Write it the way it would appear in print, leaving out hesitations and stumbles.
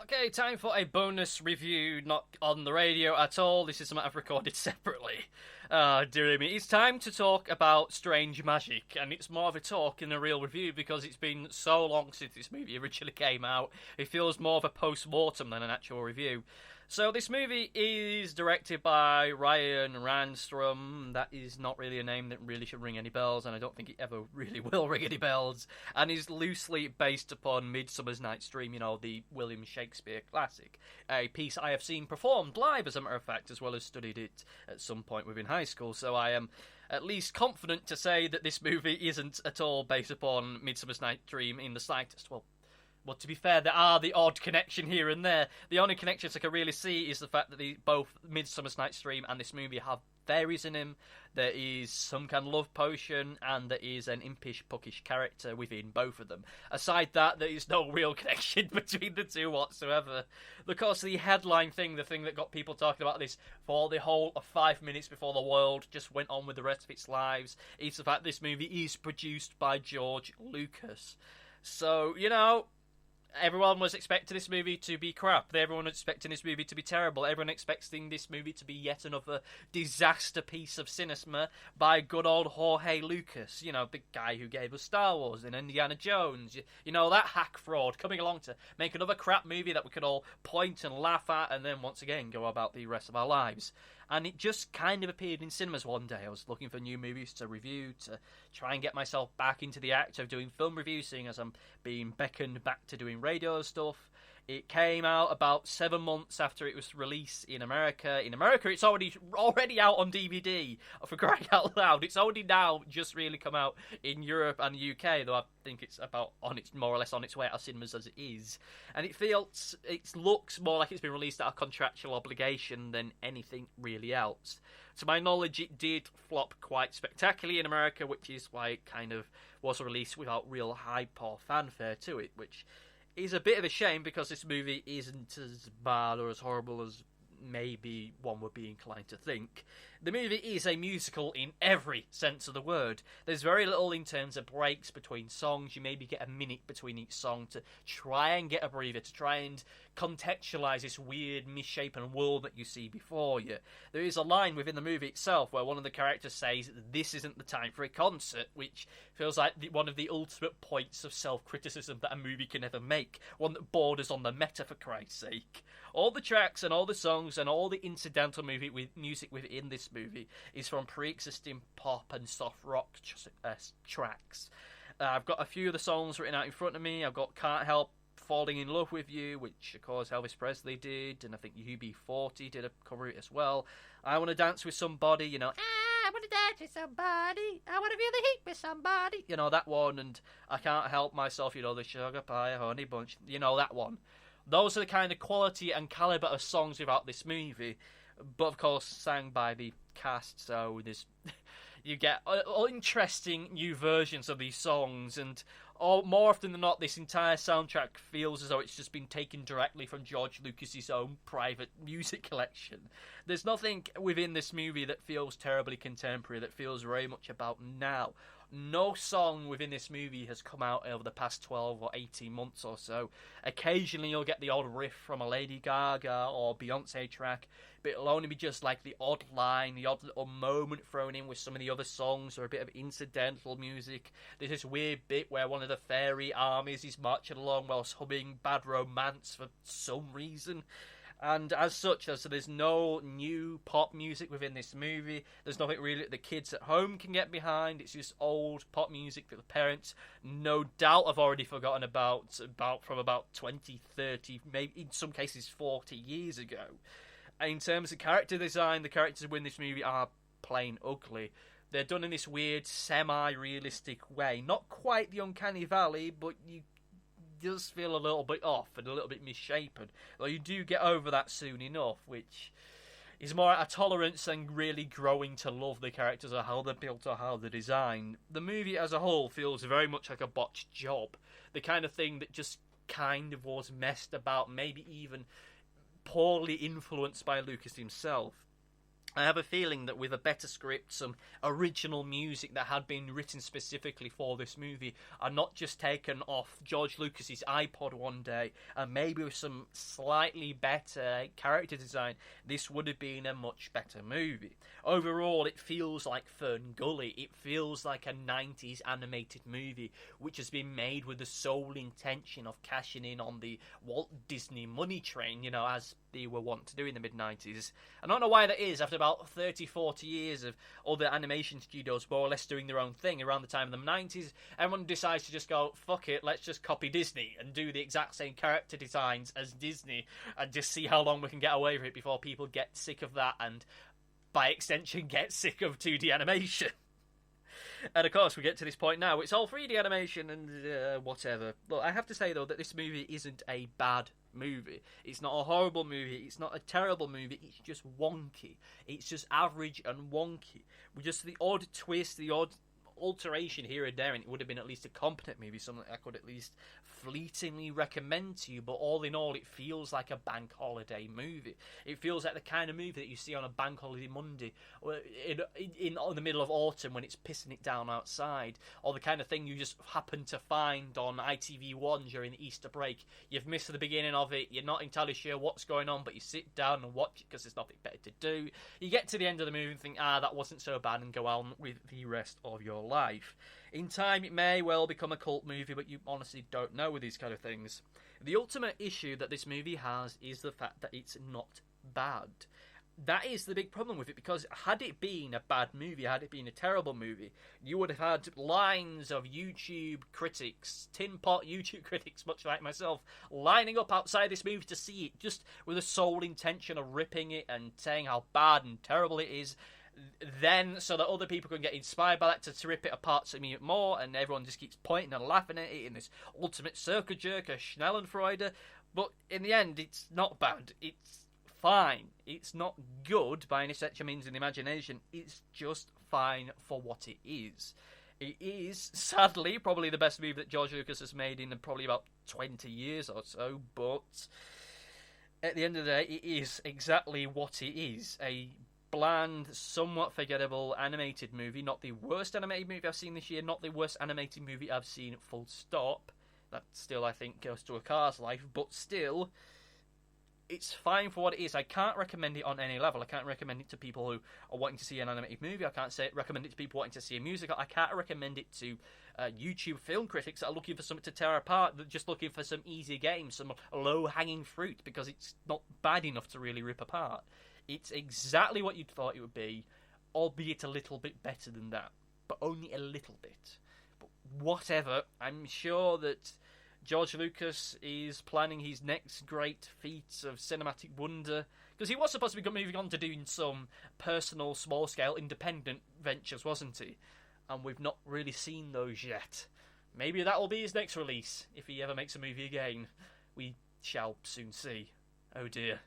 Okay, time for a bonus review, not on the radio at all. This is something I've recorded separately. Dear me. It's time to talk about Strange Magic, and it's more of a talk in a real review because it's been so long since this movie originally came out. It feels more of a post-mortem than an actual review. So this movie is directed by Ryan Randstrom. That is not really a name that really should ring any bells, and I don't think it ever really will ring any bells, and is loosely based upon Midsummer's Night's Dream, the William Shakespeare classic, a piece I have seen performed live, as a matter of fact, as well as studied it at some point within high school, so I am at least confident to say that this movie isn't at all based upon Midsummer's Night's Dream in the slightest. Well, to be fair, there are the odd connection here and there. The only connections I can really see is the fact that both Midsummer's Night's Dream and this movie have fairies in him. There is some kind of love potion, and there is an impish, puckish character within both of them. Aside that, there is no real connection between the two whatsoever. Of course, the headline thing, the thing that got people talking about this for the whole of 5 minutes before the world just went on with the rest of its lives, is the fact this movie is produced by George Lucas. So, everyone was expecting this movie to be crap. Everyone was expecting this movie to be terrible. Everyone expecting this movie to be yet another disaster piece of cinema by good old Jorge Lucas. The guy who gave us Star Wars and Indiana Jones. That hack fraud coming along to make another crap movie that we could all point and laugh at and then once again go about the rest of our lives. And it just kind of appeared in cinemas one day. I was looking for new movies to review, to try and get myself back into the act of doing film reviews, seeing as I'm being beckoned back to doing radio stuff. It came out about 7 months after it was released in America. In America, it's already out on DVD, for crying out loud. It's only now just really come out in Europe and the UK, though I think it's more or less on its way out of cinemas as it is. And it looks more like it's been released out of contractual obligation than anything really else. To my knowledge, it did flop quite spectacularly in America, which is why it kind of was released without real hype or fanfare to it, which is a bit of a shame because this movie isn't as bad or as horrible as maybe one would be inclined to think. The movie is a musical in every sense of the word. There's very little in terms of breaks between songs. You maybe get a minute between each song to try and get a breather, to try and contextualise this weird, misshapen world that you see before you. There is a line within the movie itself where one of the characters says, "This isn't the time for a concert," which feels like one of the ultimate points of self-criticism that a movie can ever make. One that borders on the meta, for Christ's sake. All the tracks and all the songs and all the incidental music within this movie is from pre-existing pop and soft rock tracks. I've got a few of the songs written out in front of me. I've got Can't Help Falling in Love with You, which of course Elvis Presley did, and I think UB40 did a cover of it as well. I Want to Dance with Somebody, I want to dance with somebody, I want to feel the heat with somebody, that one, and I Can't Help Myself, the Sugar Pie Honey Bunch, that one. Those are the kind of quality and calibre of songs without this movie, but of course sang by the cast, so you get interesting new versions of these songs, and more often than not, this entire soundtrack feels as though it's just been taken directly from George Lucas's own private music collection. There's nothing within this movie that feels terribly contemporary, that feels very much about now. No song within this movie has come out over the past 12 or 18 months or so. Occasionally you'll get the odd riff from a Lady Gaga or Beyonce track, but it'll only be just like the odd line, the odd little moment thrown in with some of the other songs or a bit of incidental music. There's this weird bit where one of the fairy armies is marching along whilst humming Bad Romance for some reason. And as such, there's no new pop music within this movie. There's nothing really that the kids at home can get behind. It's just old pop music that the parents no doubt have already forgotten about from about 20, 30, maybe in some cases 40 years ago. And in terms of character design, the characters within this movie are plain ugly. They're done in this weird, semi-realistic way. Not quite the Uncanny Valley, but you does feel a little bit off and a little bit misshapen. Though you do get over that soon enough, which is more a tolerance and really growing to love the characters or how they're built or how they're designed. The movie as a whole feels very much like a botched job. The kind of thing that just kind of was messed about, maybe even poorly influenced by Lucas himself. I have a feeling that with a better script, some original music that had been written specifically for this movie, and not just taken off George Lucas's iPod one day, and maybe with some slightly better character design, this would have been a much better movie. Overall, it feels like Fern Gully. It feels like a 90s animated movie, which has been made with the sole intention of cashing in on the Walt Disney money train, you know, as they were wont to do in the mid-90s. I don't know why that is. After about 30, 40 years of other animation studios more or less doing their own thing around the time of the 90s, everyone decides to just go, fuck it, let's just copy Disney and do the exact same character designs as Disney and just see how long we can get away with it before people get sick of that and, by extension, get sick of 2D animation. And of course, we get to this point now. It's all 3D animation and whatever. Look, I have to say, though, that this movie isn't a bad movie. It's not a horrible movie. It's not a terrible movie. It's just wonky. It's just average and wonky. With just the odd twist, the odd alteration here and there, and it would have been at least a competent movie, something I could at least fleetingly recommend to you. But all in all, it feels like a bank holiday movie. It feels like the kind of movie that you see on a bank holiday Monday in the middle of autumn when it's pissing it down outside, or the kind of thing you just happen to find on ITV1 during the Easter break. You've missed the beginning of it, you're not entirely sure what's going on, but you sit down and watch it because there's nothing better to do. You get to the end of the movie and think, that wasn't so bad, and go on with the rest of your life. In time, it may well become a cult movie, but you honestly don't know with these kind of things. The ultimate issue that this movie has is the fact that it's not bad. That is the big problem with it, because had it been a bad movie, had it been a terrible movie, you would have had lines of YouTube critics, tin pot YouTube critics, much like myself, lining up outside this movie to see it, just with the sole intention of ripping it and saying how bad and terrible it is, then so that other people can get inspired by that to rip it apart some more, and everyone just keeps pointing and laughing at it in this ultimate circle jerk, a Schnellenfreude. But in the end, it's not bad. It's fine. It's not good by any stretch of means in the imagination. It's just fine for what it is. It is, sadly, probably the best movie that George Lucas has made in probably about 20 years or so, but at the end of the day, it is exactly what it is. A bland, somewhat forgettable animated movie. Not the worst animated movie I've seen this year, not the worst animated movie I've seen, full stop. That still, I think, goes to A Cars Life, but still, it's fine for what it is. I can't recommend it on any level. I can't recommend it to people who are wanting to see an animated movie. I can't recommend it to people wanting to see a musical. I can't recommend it to YouTube film critics that are looking for something to tear apart, that are just looking for some easy games, some low-hanging fruit, because it's not bad enough to really rip apart. It's exactly what you'd thought it would be, albeit a little bit better than that, but only a little bit. But whatever, I'm sure that George Lucas is planning his next great feat of cinematic wonder, because he was supposed to be moving on to doing some personal, small-scale, independent ventures, wasn't he? And we've not really seen those yet. Maybe that'll be his next release, if he ever makes a movie again. We shall soon see. Oh dear.